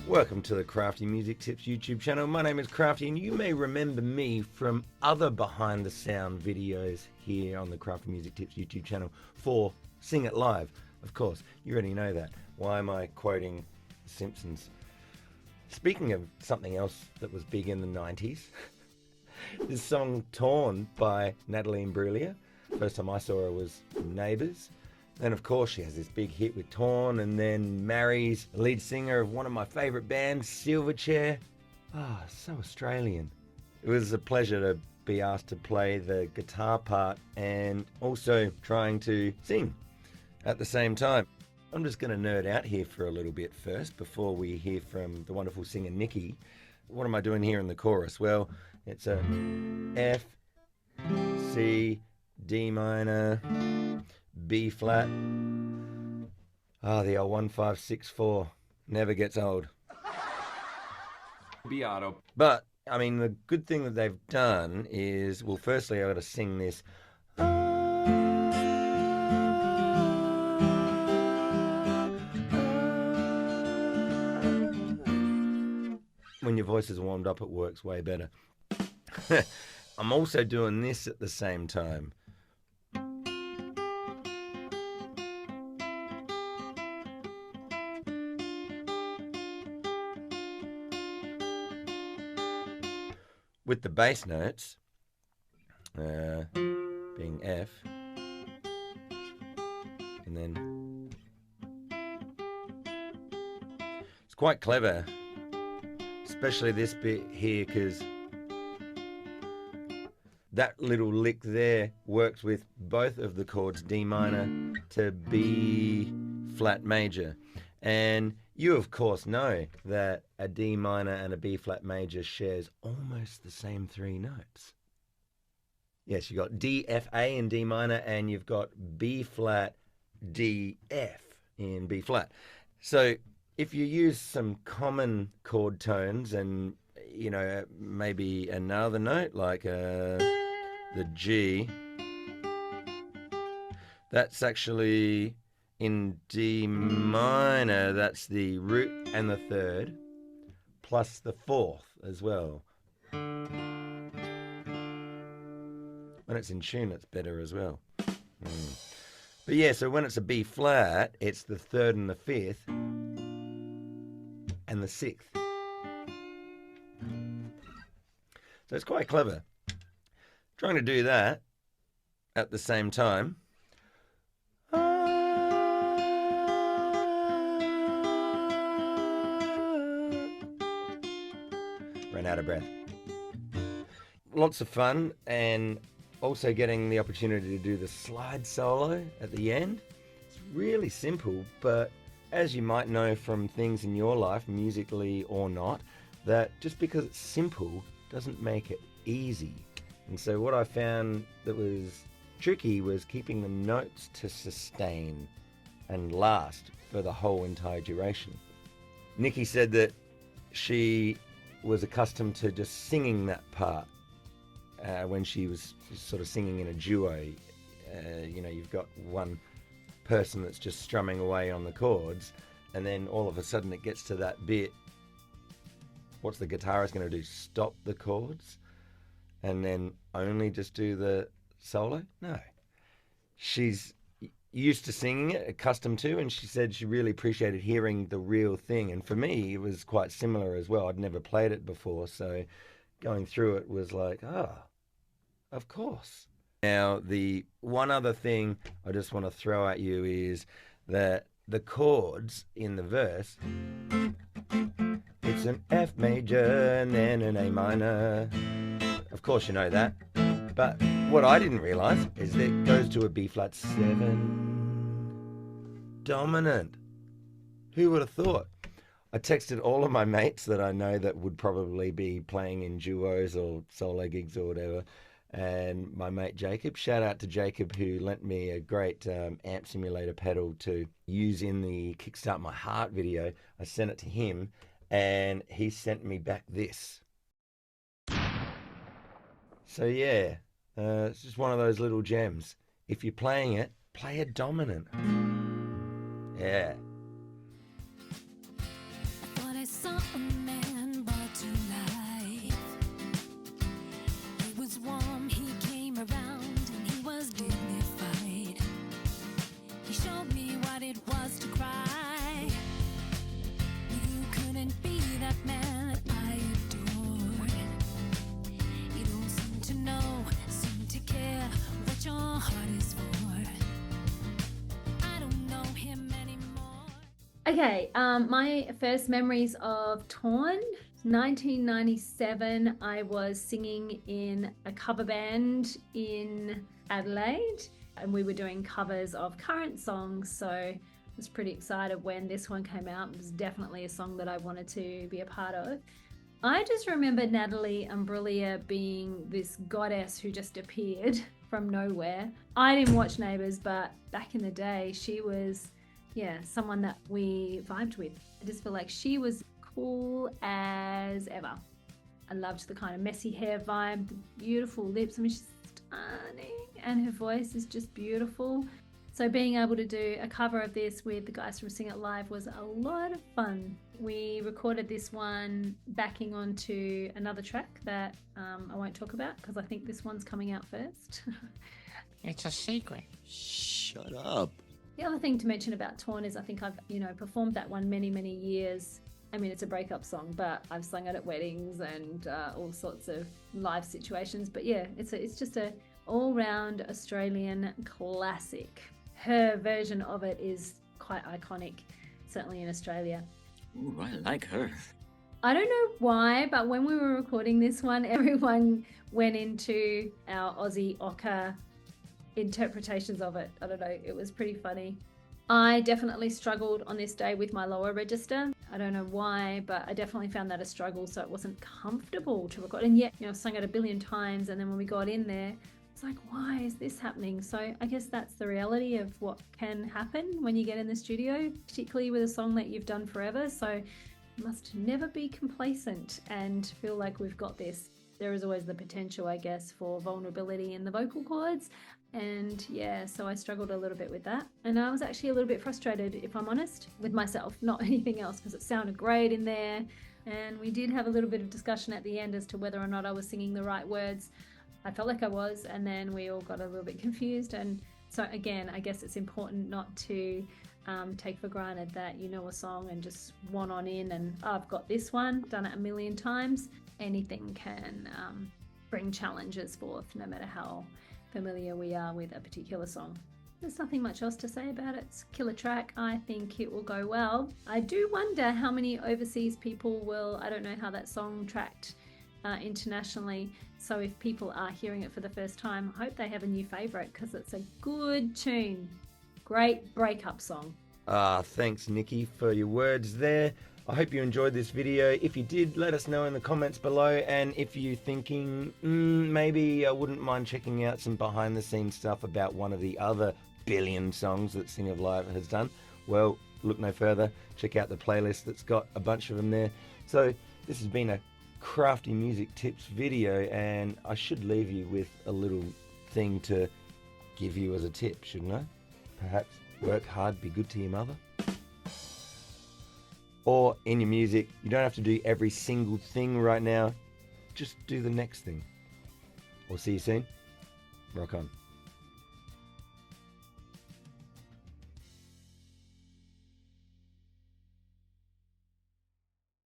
Welcome to the Crafty Music Tips YouTube channel. My name is Crafty and you may remember me from other behind the sound videos here on the Crafty Music Tips YouTube channel for Sing It Live. Of course, you already know that. Why am I quoting The Simpsons? Speaking of something else that was big in the 90s, this song Torn by Natalie Imbruglia. First time I saw her was Neighbours. Then of course she has this big hit with Torn and then marries the lead singer of one of my favourite bands, Silverchair. Ah, so Australian. It was a pleasure to be asked to play the guitar part and also trying to sing at the same time. I'm just going to nerd out here for a little bit first before we hear from the wonderful singer Nikki. What am I doing here in the chorus? Well, it's a F, C, D minor, B flat. The old 1564 never gets old. Beato. But I mean, the good thing that they've done is, well, firstly I got to sing this. When your voice is warmed up, it works way better. I'm also doing this at the same time. With the bass notes being F, and then it's quite clever, especially this bit here, because that little lick there works with both of the chords, D minor to B flat major. And you of course know that a D minor and a B flat major shares almost the same three notes. Yes, you've got D, F, A in D minor, and you've got B flat, D, F in B flat. So if you use some common chord tones and, you know, maybe another note like the G, that's actually in D minor, that's the root and the third, plus the fourth as well. When it's in tune, it's better as well. But yeah, so when it's a B flat, it's the third and the fifth, and the sixth. So it's quite clever. Trying to do that at the same time. Ran out of breath. Lots of fun, and also getting the opportunity to do the slide solo at the end. It's really simple, but as you might know from things in your life, musically or not, that just because it's simple doesn't make it easy. And so what I found that was tricky was keeping the notes to sustain and last for the whole entire duration. Nikki said that she was accustomed to just singing that part when she was sort of singing in a duo. You know, you've got one person that's just strumming away on the chords, and then all of a sudden it gets to that bit. What's the guitarist going to do? Stop the chords and then only just do the solo? No. She's used to singing it, accustomed to, and she said she really appreciated hearing the real thing. And for me, it was quite similar as well. I'd never played it before, so going through it was like, of course. Now, the one other thing I just want to throw at you is that the chords in the verse, it's an F major and then an A minor. Of course you know that. But what I didn't realise is that it goes to a B flat 7 dominant. Who would have thought? I texted all of my mates that I know that would probably be playing in duos or solo gigs or whatever. And my mate Jacob, shout out to Jacob, who lent me a great amp simulator pedal to use in the Kickstart My Heart video. I sent it to him and he sent me back this. So yeah, it's just one of those little gems. If you're playing it, play a dominant. Yeah. saw a man brought to life. He was warm, he came around, and he was dignified. He showed me what it was to cry. You couldn't be that man that I adored. You don't seem to know, seem to care what your heart is for. I don't know him anymore. Okay, my first memories of Torn, 1997, I was singing in a cover band in Adelaide, and we were doing covers of current songs, so I was pretty excited when this one came out. It was definitely a song that I wanted to be a part of. I just remember Natalie Imbruglia being this goddess who just appeared from nowhere. I didn't watch Neighbours, but back in the day, she was, someone that we vibed with. I just feel like she was cool as ever. I loved the kind of messy hair vibe, the beautiful lips. I mean, she's stunning, and her voice is just beautiful. So being able to do a cover of this with the guys from Sing It Live was a lot of fun. We recorded this one backing onto another track that I won't talk about because I think this one's coming out first. It's a secret. Shut up. The other thing to mention about Torn is I think I've, performed that one many, many years. I mean, it's a breakup song, but I've sung it at weddings and all sorts of live situations. But yeah, it's just a all-round Australian classic. Her version of it is quite iconic, certainly in Australia. Ooh, I like her. I don't know why, but when we were recording this one, everyone went into our Aussie ochre interpretations of it. I don't know, it was pretty funny. I definitely struggled on this day with my lower register. I don't know why, but I definitely found that a struggle, so it wasn't comfortable to record. And yet, I've sung it a billion times, and then when we got in there, it's like, why is this happening? So I guess that's the reality of what can happen when you get in the studio, particularly with a song that you've done forever. So you must never be complacent and feel like we've got this. There is always the potential, I guess, for vulnerability in the vocal cords. And so I struggled a little bit with that. And I was actually a little bit frustrated, if I'm honest, with myself, not anything else, because it sounded great in there. And we did have a little bit of discussion at the end as to whether or not I was singing the right words. I felt like I was, and then we all got a little bit confused. And so again, I guess it's important not to take for granted that you know a song and just want on in and I've got this one, done it a million times. Anything can bring challenges forth, no matter how familiar we are with a particular song. There's nothing much else to say about it. It's a killer track. I think it will go well. I do wonder how many overseas people will, I don't know how that song tracked internationally, so if people are hearing it for the first time, I hope they have a new favourite because it's a good tune. Great breakup song. Thanks Nikki for your words there. I hope you enjoyed this video. If you did, let us know in the comments below, and if you're thinking maybe I wouldn't mind checking out some behind the scenes stuff about one of the other billion songs that Sing It Live has done, well, look no further. Check out the playlist that's got a bunch of them there. So this has been a Crafty music tips video, and I should leave you with a little thing to give you as a tip, shouldn't I? Perhaps work hard, be good to your mother. Or in your music, you don't have to do every single thing right now. Just do the next thing. We'll see you soon. Rock on.